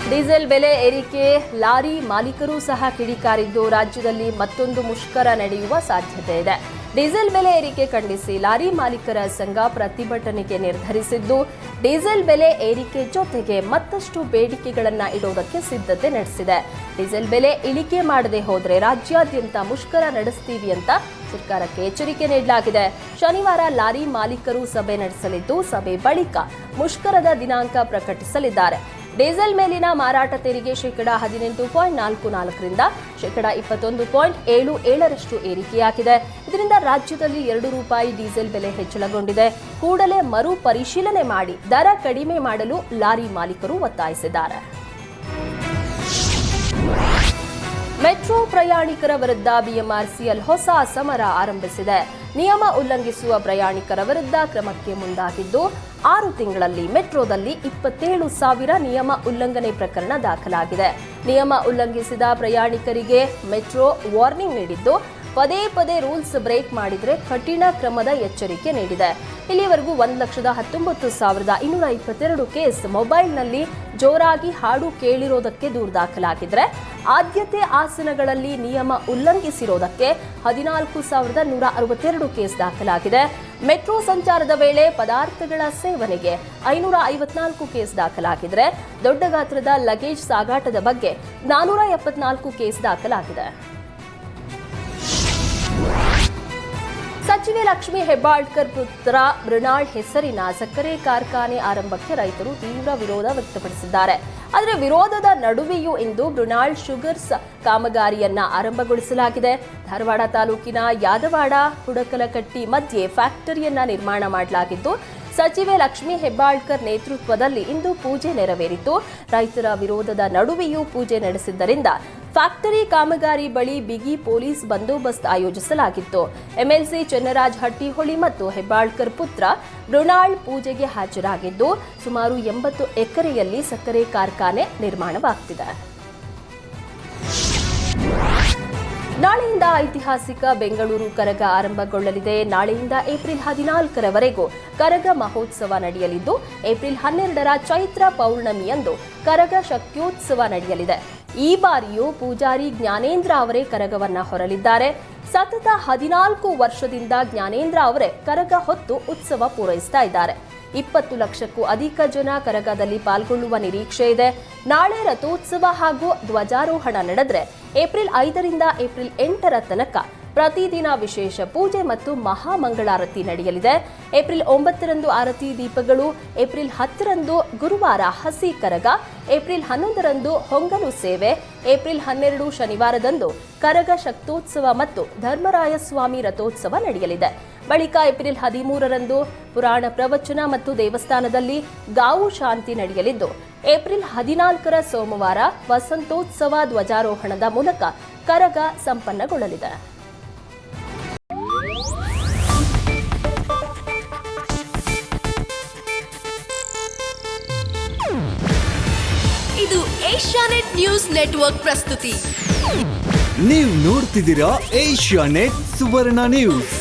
Diesel ಬೆಲೆ ಏರಿಕೆ lorry ಮಾಲೀಕರು ಸಹ ಕಿಡಿಕಾರಿದ್ದು ರಾಜ್ಯದಲ್ಲಿ ಮತ್ತೊಂದು ಮುಷ್ಕರ ನಡೆಯುವ ಸಾಧ್ಯತೆ ಇದೆ. ಡೀಸೆಲ್ ಬೆಲೆ ಏರಿಕೆ ಖಂಡಿಸಿ ಲಾರಿ ಮಾಲೀಕರ ಸಂಘ ಪ್ರತಿಭಟನೆಗೆ ನಿರ್ಧರಿಸಿದ್ದು, ಡೀಸೆಲ್ ಬೆಲೆ ಏರಿಕೆ ಜೊತೆಗೆ ಮತ್ತಷ್ಟು ಬೇಡಿಕೆಗಳನ್ನು ಇಡೋದಕ್ಕೆ ಸಿದ್ಧತೆ ನಡೆಸಿದೆ. ಡೀಸೆಲ್ ಬೆಲೆ ಇಳಿಕೆ ಮಾಡದೆ ಹೋದರೆ ರಾಜ್ಯಾದ್ಯಂತ ಮುಷ್ಕರ ನಡೆಸ್ತೀವಿ ಅಂತ ಸರ್ಕಾರಕ್ಕೆ ಎಚ್ಚರಿಕೆ ನೀಡಲಾಗಿದೆ. ಶನಿವಾರ ಲಾರಿ ಮಾಲೀಕರು ಸಭೆ ನಡೆಸಲಿದ್ದು, ಸಭೆ ಬಳಿಕ ಮುಷ್ಕರದ ದಿನಾಂಕ ಪ್ರಕಟಿಸಲಿದ್ದಾರೆ. ಡೀಸೆಲ್ ಮೇಲಿನ ಮಾರಾಟ ತೆರಿಗೆ ಶೇಕಡಾ 18.44ರಿಂದ ಶೇಕಡಾ 21.77ರಷ್ಟು ಏರಿಕೆಯಾಗಿದೆ. ಇದರಿಂದ ರಾಜ್ಯದಲ್ಲಿ ₹2 ಡೀಸೆಲ್ ಬೆಲೆ ಹೆಚ್ಚಳಗೊಂಡಿದೆ. ಕೂಡಲೇ ಮರು ಪರಿಶೀಲನೆ ಮಾಡಿ ದರ ಕಡಿಮೆ ಮಾಡಲು ಲಾರಿ ಮಾಲೀಕರು ಒತ್ತಾಯಿಸಿದ್ದಾರೆ. ಮೆಟ್ರೋ ಪ್ರಯಾಣಿಕರ ವಿರುದ್ಧ ಬಿಎಂಆರ್ಸಿಎಲ್ ಹೊಸ ಸಮರ ಆರಂಭಿಸಿದೆ. ನಿಯಮ ಉಲ್ಲಂಘಿಸುವ ಪ್ರಯಾಣಿಕರ ವಿರುದ್ಧ ಕ್ರಮಕ್ಕೆ ಮುಂದಾಗಿದ್ದು, 6 ತಿಂಗಳಲ್ಲಿ ಮೆಟ್ರೋದಲ್ಲಿ 27,000 ನಿಯಮ ಉಲ್ಲಂಘನೆ ಪ್ರಕರಣ ದಾಖಲಾಗಿದೆ. ನಿಯಮ ಉಲ್ಲಂಘಿಸಿದ ಪ್ರಯಾಣಿಕರಿಗೆ ಮೆಟ್ರೋ ವಾರ್ನಿಂಗ್ ನೀಡಿದ್ದು, ಪದೇ ಪದೇ ರೂಲ್ಸ್ ಬ್ರೇಕ್ ಮಾಡಿದರೆ ಕಠಿಣ ಕ್ರಮದ ಎಚ್ಚರಿಕೆ ನೀಡಿದೆ. ಇಲ್ಲಿವರೆಗೂ 1,19,222 ಕೇಸ್ ಮೊಬೈಲ್ನಲ್ಲಿ ಜೋರಾಗಿ ಹಾಡು ಕೇಳಿರೋದಕ್ಕೆ ದೂರು ದಾಖಲಾಗಿದ್ರೆ, ಆದ್ಯತೆ ಆಸನಗಳಲ್ಲಿ ನಿಯಮ ಉಲ್ಲಂಘಿಸಿರೋದಕ್ಕೆ 14,162 ಕೇಸ್ ದಾಖಲಾಗಿದೆ. ಮೆಟ್ರೋ ಸಂಚಾರದ ವೇಳೆ ಪದಾರ್ಥಗಳ ಸೇವನೆಗೆ 554 ಕೇಸ್ ದಾಖಲಾಗಿದ್ರೆ, ದೊಡ್ಡ ಗಾತ್ರದ ಲಗೇಜ್ ಸಾಗಾಟದ ಬಗ್ಗೆ 474 ಕೇಸ್ ದಾಖಲಾಗಿದೆ. ಸಚಿವೆ ಲಕ್ಷ್ಮೀ ಹೆಬ್ಬಾಳ್ಕರ್ ಪುತ್ರ ಮೃಣಾಲ್ ಹೆಸರಿನ ಸಕ್ಕರೆ ಕಾರ್ಖಾನೆ ಆರಂಭಕ್ಕೆ ರೈತರು ತೀವ್ರ ವಿರೋಧ ವ್ಯಕ್ತಪಡಿಸಿದ್ದಾರೆ. ಆದರೆ ವಿರೋಧದ ನಡುವೆಯೂ ಇಂದು ಮೃಣಾಲ್ ಶುಗರ್ಸ್ ಕಾಮಗಾರಿಯನ್ನ ಆರಂಭಗೊಳಿಸಲಾಗಿದೆ. ಧಾರವಾಡ ತಾಲೂಕಿನ ಯಾದವಾಡ ಹುಡಕಲಕಟ್ಟಿ ಮಧ್ಯೆ ಫ್ಯಾಕ್ಟರಿಯನ್ನ ನಿರ್ಮಾಣ ಮಾಡಲಾಗಿದ್ದು, ಸಚಿವೆ ಲಕ್ಷ್ಮೀ ಹೆಬ್ಬಾಳ್ಕರ್ ನೇತೃತ್ವದಲ್ಲಿ ಇಂದು ಪೂಜೆ ನೆರವೇರಿತು. ರೈತರ ವಿರೋಧದ ನಡುವೆಯೂ ಪೂಜೆ ನಡೆಸಿದ್ದರಿಂದ ಫ್ಯಾಕ್ಟರಿ ಕಾಮಗಾರಿ ಬಳಿ ಬಿಗಿ ಪೊಲೀಸ್ ಬಂದೋಬಸ್ತ್ ಆಯೋಜಿಸಲಾಗಿತ್ತು. ಎಂಎಲ್ಸಿ ಚೆನ್ನರಾಜ್ ಹಟ್ಟಿಹೊಳಿ ಮತ್ತು ಹೆಬ್ಬಾಳ್ಕರ್ ಪುತ್ರ ಮೃಣಾಲ್ ಪೂಜೆಗೆ ಹಾಜರಾಗಿದ್ದು, ಸುಮಾರು 80 ಎಕರೆಯಲ್ಲಿ ಸಕ್ಕರೆ ಕಾರ್ಖಾನೆ ನಿರ್ಮಾಣವಾಗುತ್ತಿದೆ. ನಾಳೆಯಿಂದ ಐತಿಹಾಸಿಕ ಬೆಂಗಳೂರು ಕರಗ ಆರಂಭಗೊಳ್ಳಲಿದೆ. ನಾಳೆಯಿಂದ ಏಪ್ರಿಲ್ 14ರವರೆಗೂ ಕರಗ ಮಹೋತ್ಸವ ನಡೆಯಲಿದ್ದು, ಏಪ್ರಿಲ್ 12ರ ಚೈತ್ರ ಪೌರ್ಣಮಿಯಂದು ಕರಗ ಶಕ್ತ್ಯೋತ್ಸವ ನಡೆಯಲಿದೆ. ಈ ಬಾರಿಯೂ ಪೂಜಾರಿ ಜ್ಞಾನೇಂದ್ರ ಅವರೇ ಕರಗವನ್ನ ಹೊರಲಿದ್ದಾರೆ. ಸತತ 14 ವರ್ಷದಿಂದ ಜ್ಞಾನೇಂದ್ರ ಅವರೇ ಕರಗ ಹೊತ್ತು ಉತ್ಸವ ಪೂರೈಸ್ತಾ ಇದ್ದಾರೆ. 20 ಲಕ್ಷಕ್ಕೂ ಅಧಿಕ ಜನ ಕರಗದಲ್ಲಿ ಪಾಲ್ಗೊಳ್ಳುವ ನಿರೀಕ್ಷೆ ಇದೆ. ನಾಳೆ ರಥೋತ್ಸವ ಹಾಗೂ ಧ್ವಜಾರೋಹಣ ನಡೆದರೆ ಏಪ್ರಿಲ್ 5ರಿಂದ ಏಪ್ರಿಲ್ 8ರ ತನಕ ಪ್ರತಿದಿನ ವಿಶೇಷ ಪೂಜೆ ಮತ್ತು ಮಹಾಮಂಗಳಾರತಿ ನಡೆಯಲಿದೆ. ಏಪ್ರಿಲ್ 9ರಂದು ಆರತಿ ದೀಪಗಳು, ಏಪ್ರಿಲ್ 10ರಂದು ಗುರುವಾರ ಹಸಿ ಕರಗ, ಏಪ್ರಿಲ್ 11ರಂದು ಹೊಂಗಲು ಸೇವೆ, ಏಪ್ರಿಲ್ 12 ಶನಿವಾರದಂದು ಕರಗ ಶಕ್ತೋತ್ಸವ ಮತ್ತು ಧರ್ಮರಾಯಸ್ವಾಮಿ ರಥೋತ್ಸವ ನಡೆಯಲಿದೆ. ಬಳಿಕ ಏಪ್ರಿಲ್ 13ರಂದು ಪುರಾಣ ಪ್ರವಚನ ಮತ್ತು ದೇವಸ್ಥಾನದಲ್ಲಿ ಗಾವು ಶಾಂತಿ ನಡೆಯಲಿದ್ದು, ಏಪ್ರಿಲ್ 14ರ ಸೋಮವಾರ ವಸಂತೋತ್ಸವ ಧ್ವಜಾರೋಹಣದ ಮೂಲಕ ಕರಗ ಸಂಪನ್ನಗೊಳ್ಳಲಿದೆ. ಇದು ಏಷ್ಯಾನೆಟ್ ನ್ಯೂಸ್ ನೆಟ್ವರ್ಕ್ ಪ್ರಸ್ತುತಿ. ನೀವು ನೋಡ್ತಿದ್ದೀರಾ ಏಷ್ಯಾನೆಟ್ ಸುವರ್ಣ ನ್ಯೂಸ್.